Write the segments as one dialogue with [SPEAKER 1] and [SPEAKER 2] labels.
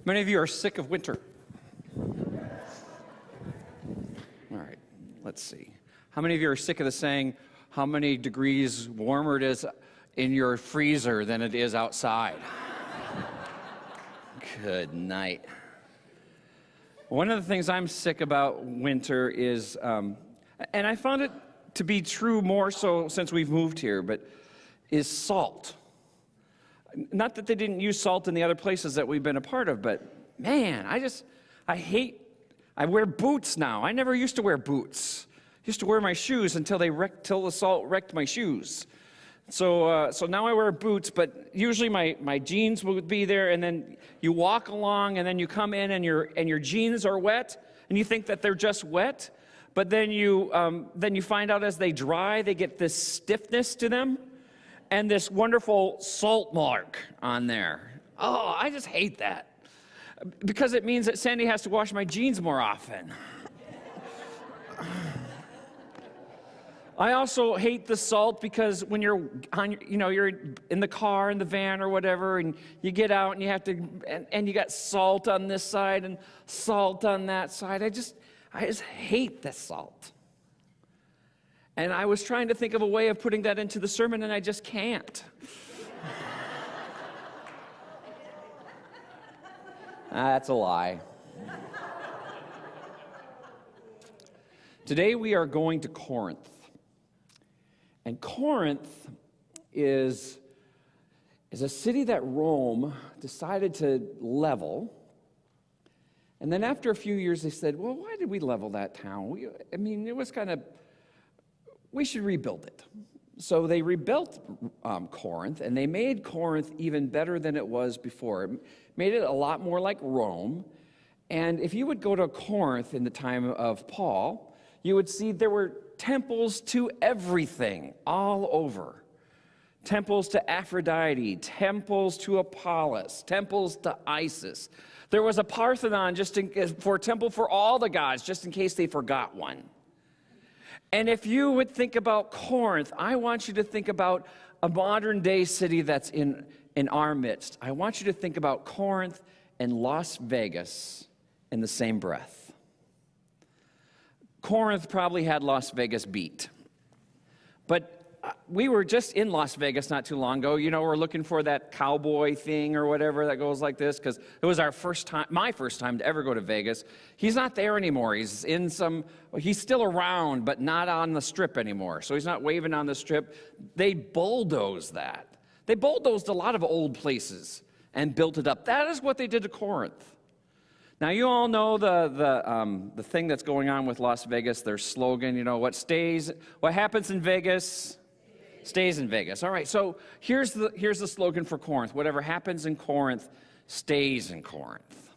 [SPEAKER 1] Many of you are sick of winter. All right, let's see. How many of you are sick of the saying, how many degrees warmer it is in your freezer than it is outside? Good night. One of the things I'm sick about winter is, and I found it to be true more so since we've moved here, but is salt. Not that they didn't use salt in the other places that we've been a part of, but man, I wear boots now. I never used to wear boots. I used to wear my shoes until the salt wrecked my shoes. So now I wear boots, but usually my jeans would be there, and then you walk along, and then you come in, and your jeans are wet, and you think that they're just wet, but then you find out as they dry, they get this stiffness to them, and this wonderful salt mark on there. Oh, I just hate that, because it means that Sandy has to wash my jeans more often. I also hate the salt because when you're in the car, in the van or whatever, and you get out and you have to, and you got salt on this side and salt on that side. I just hate the salt. And I was trying to think of a way of putting that into the sermon, and I just can't. That's a lie. Today we are going to Corinth. And Corinth is a city that Rome decided to level. And then after a few years, they said, well, why did we level that town? It was we should rebuild it. So they rebuilt Corinth, and they made Corinth even better than it was before. It made it a lot more like Rome. And if you would go to Corinth in the time of Paul, you would see there were temples to everything all over. Temples to Aphrodite, temples to Apollos, temples to Isis. There was a Parthenon for a temple for all the gods, just in case they forgot one. And if you would think about Corinth, I want you to think about a modern day city that's in our midst. I want you to think about Corinth and Las Vegas in the same breath. Corinth probably had Las Vegas beat. But we were just in Las Vegas not too long ago. We're looking for that cowboy thing or whatever that goes like this, because it was my first time to ever go to Vegas. He's not there anymore. He's still around, but not on the strip anymore. So he's not waving on the strip. They bulldozed that. They bulldozed a lot of old places and built it up. That is what they did to Corinth. Now, you all know the thing that's going on with Las Vegas, their slogan, what happens in Vegas stays in Vegas. All right, so here's the slogan for Corinth. Whatever happens in Corinth stays in Corinth.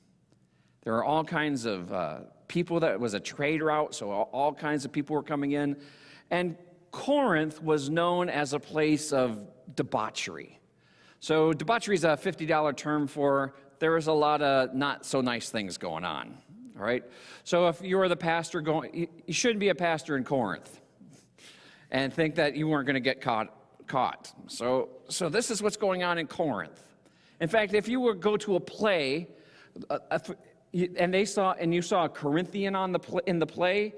[SPEAKER 1] There are all kinds of people. That was a trade route, so all kinds of people were coming in. And Corinth was known as a place of debauchery. So debauchery is a $50 term for there was a lot of not so nice things going on, all right? So if you were the pastor you shouldn't be a pastor in Corinth and think that you weren't going to get caught. So this is what's going on in Corinth. In fact, if you were to go to a play, and you saw a Corinthian in the play,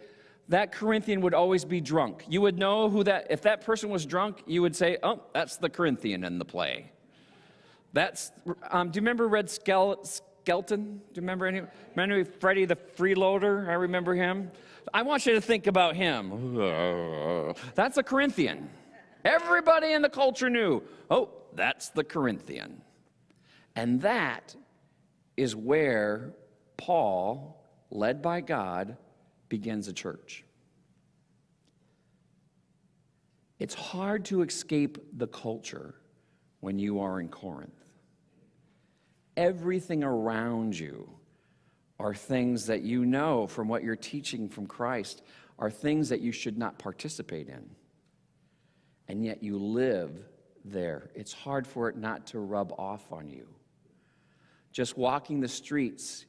[SPEAKER 1] that Corinthian would always be drunk. You would know if that person was drunk, you would say, oh, that's the Corinthian in the play. Do you remember Red Skelton? Do you remember Freddie the Freeloader? I remember him. I want you to think about him. That's a Corinthian. Everybody in the culture knew, oh, that's the Corinthian. And that is where Paul, led by God, begins a church. It's hard to escape the culture when you are in Corinth. Everything around you are things that you know from what you're teaching from Christ are things that you should not participate in. And yet you live there. It's hard for it not to rub off on you. Just walking the streets,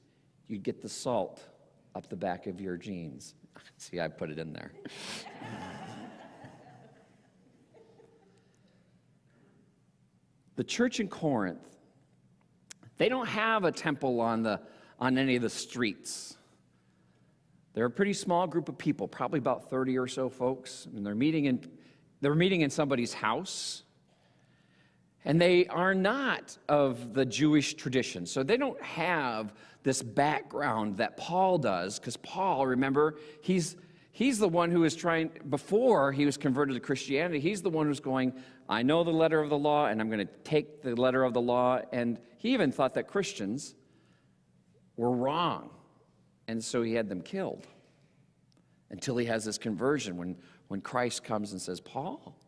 [SPEAKER 1] you get the salt up the back of your jeans. See, I put it in there. The church in Corinth, They don't have a temple on any of the streets. They're a pretty small group of people, probably about 30 or so folks, and they're meeting in somebody's house. And they are not of the Jewish tradition. So they don't have this background that Paul does, because Paul, remember, he's the one who is trying, before he was converted to Christianity, he's the one who's going, I know the letter of the law, and I'm going to take the letter of the law. And he even thought that Christians were wrong. And so he had them killed until he has this conversion when Christ comes and says, Paul,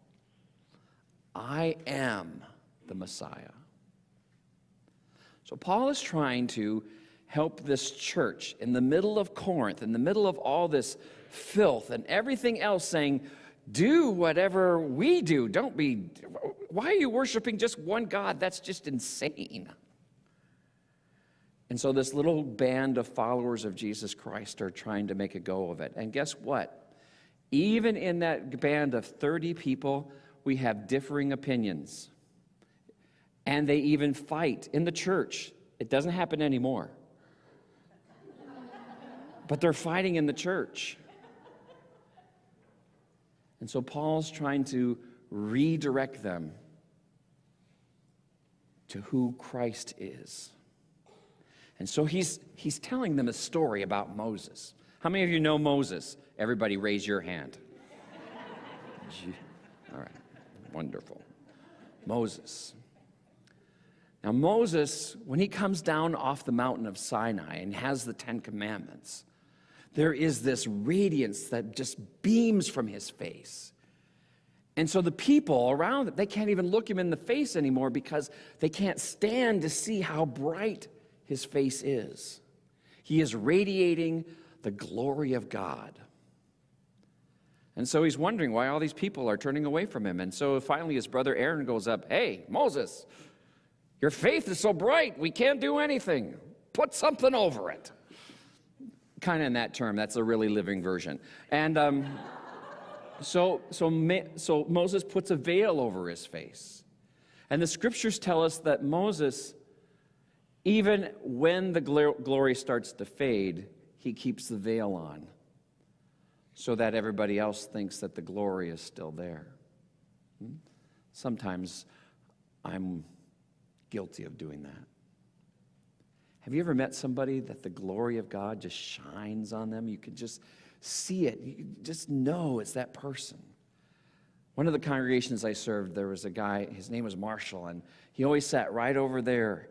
[SPEAKER 1] I am the Messiah. So Paul is trying to help this church in the middle of Corinth, in the middle of all this filth and everything else, saying, do whatever we do. Why are you worshiping just one God? That's just insane. And so this little band of followers of Jesus Christ are trying to make a go of it. And guess what? Even in that band of 30 people, we have differing opinions. And they even fight in the church. It doesn't happen anymore. But they're fighting in the church. And so Paul's trying to redirect them to who Christ is. And so he's telling them a story about Moses. How many of you know Moses? Everybody raise your hand. All right, wonderful. Moses. Now Moses, when he comes down off the mountain of Sinai and has the 10 Commandments, there is this radiance that just beams from his face. And so the people around it, they can't even look him in the face anymore because they can't stand to see how bright his face is. He is radiating the glory of God. And so he's wondering why all these people are turning away from him. And so finally his brother Aaron goes up, hey, Moses, your faith is so bright, we can't do anything. Put something over it. Kind of in that term, that's a really living version. And so Moses puts a veil over his face. And the scriptures tell us that Moses, even when the glory starts to fade, he keeps the veil on so that everybody else thinks that the glory is still there. Sometimes I'm guilty of doing that. Have you ever met somebody that the glory of God just shines on them? You can just see it. You just know it's that person. One of the congregations I served, there was a guy, his name was Marshall, and he always sat right over there.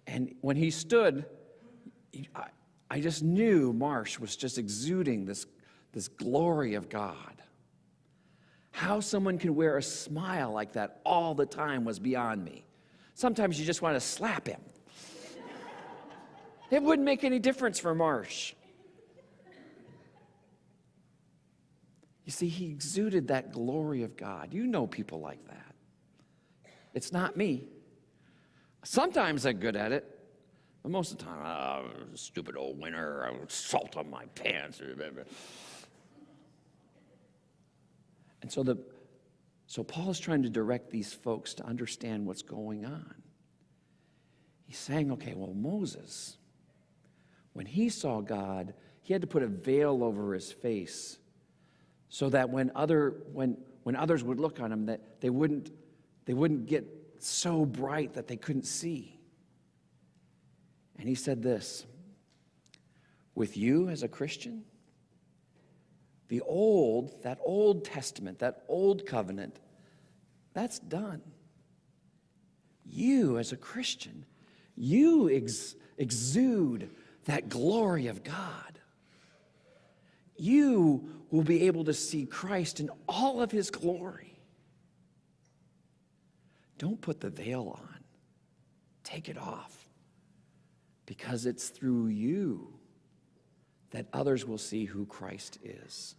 [SPEAKER 1] And when he stood, I just knew Marsh was just exuding this glory of God. How someone can wear a smile like that all the time was beyond me. Sometimes you just want to slap him. It wouldn't make any difference for Marsh. You see, he exuded that glory of God. You know people like that. It's not me. Sometimes I'm good at it, but most of the time, stupid old winter, salt on my pants. And so Paul is trying to direct these folks to understand what's going on. He's saying, okay, well, Moses, when he saw God, he had to put a veil over his face so that when others would look on him, that they wouldn't get so bright that they couldn't see. And he said this, with you as a Christian, that old testament, that old covenant, that's done. You as a Christian, you exude that glory of God. You will be able to see Christ in all of his glory. Don't put the veil on. Take it off. Because it's through you that others will see who Christ is.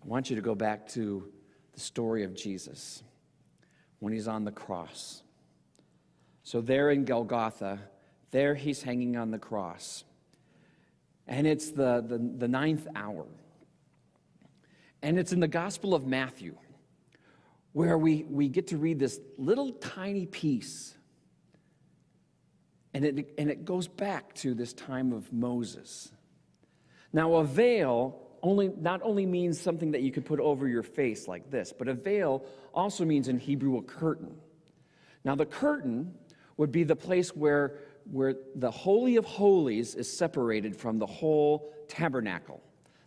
[SPEAKER 1] I want you to go back to the story of Jesus when he's on the cross. So there in Golgotha, there he's hanging on the cross. And it's the ninth hour. And it's in the Gospel of Matthew, where we get to read this little tiny piece. And it goes back to this time of Moses. Now, a veil not only means something that you could put over your face like this, but a veil also means in Hebrew a curtain. Now, the curtain would be the place where the Holy of Holies is separated from the whole tabernacle.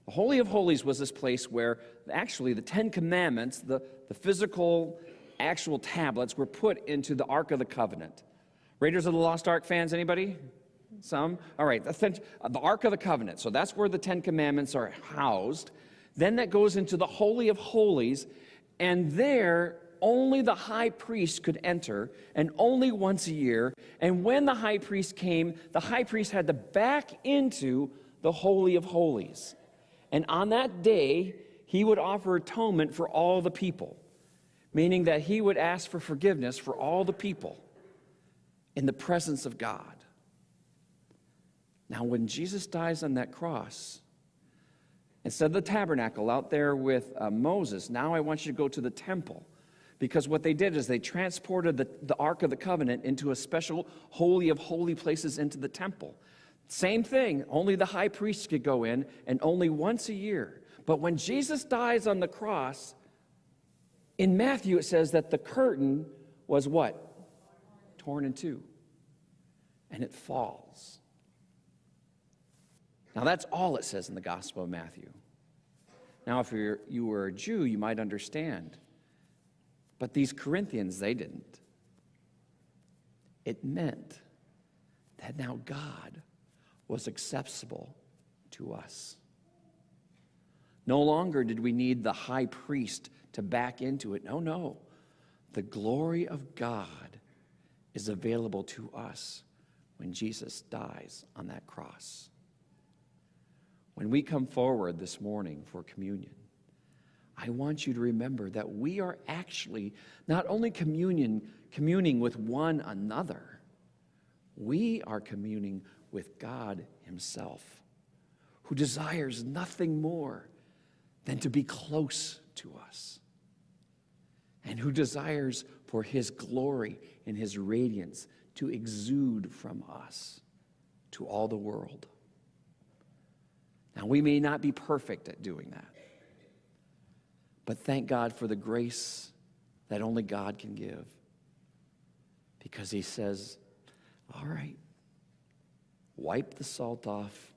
[SPEAKER 1] The Holy of Holies was this place where actually the Ten Commandments, the physical, actual tablets, were put into the Ark of the Covenant. Raiders of the Lost Ark fans, anybody? Some? All right, the Ark of the Covenant. So that's where the Ten Commandments are housed. Then that goes into the Holy of Holies, and there only the high priest could enter, and only once a year. And when the high priest came, the high priest had to back into the Holy of Holies. And on that day, he would offer atonement for all the people, meaning that he would ask for forgiveness for all the people in the presence of God. Now, when Jesus dies on that cross, instead of the tabernacle out there with Moses, now I want you to go to the temple. Because what they did is they transported the Ark of the Covenant into a special holy of holy places into the temple. Same thing, only the high priest could go in, and only once a year. But when Jesus dies on the cross, in Matthew it says that the curtain was what? Torn in two. And it falls. Now that's all it says in the Gospel of Matthew. Now if you were a Jew, you might understand. But these Corinthians, they didn't. It meant that now God was accessible to us. No longer did we need the high priest to back into it. No. The glory of God is available to us when Jesus dies on that cross. When we come forward this morning for communion, I want you to remember that we are actually not only communing with one another, we are communing with God himself, who desires nothing more than to be close to us, and who desires for his glory and his radiance to exude from us to all the world. Now, we may not be perfect at doing that, but thank God for the grace that only God can give, because he says, all right, wipe the salt off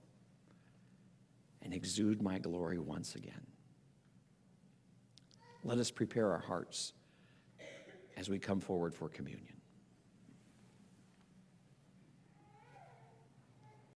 [SPEAKER 1] and exude my glory once again. Let us prepare our hearts as we come forward for communion.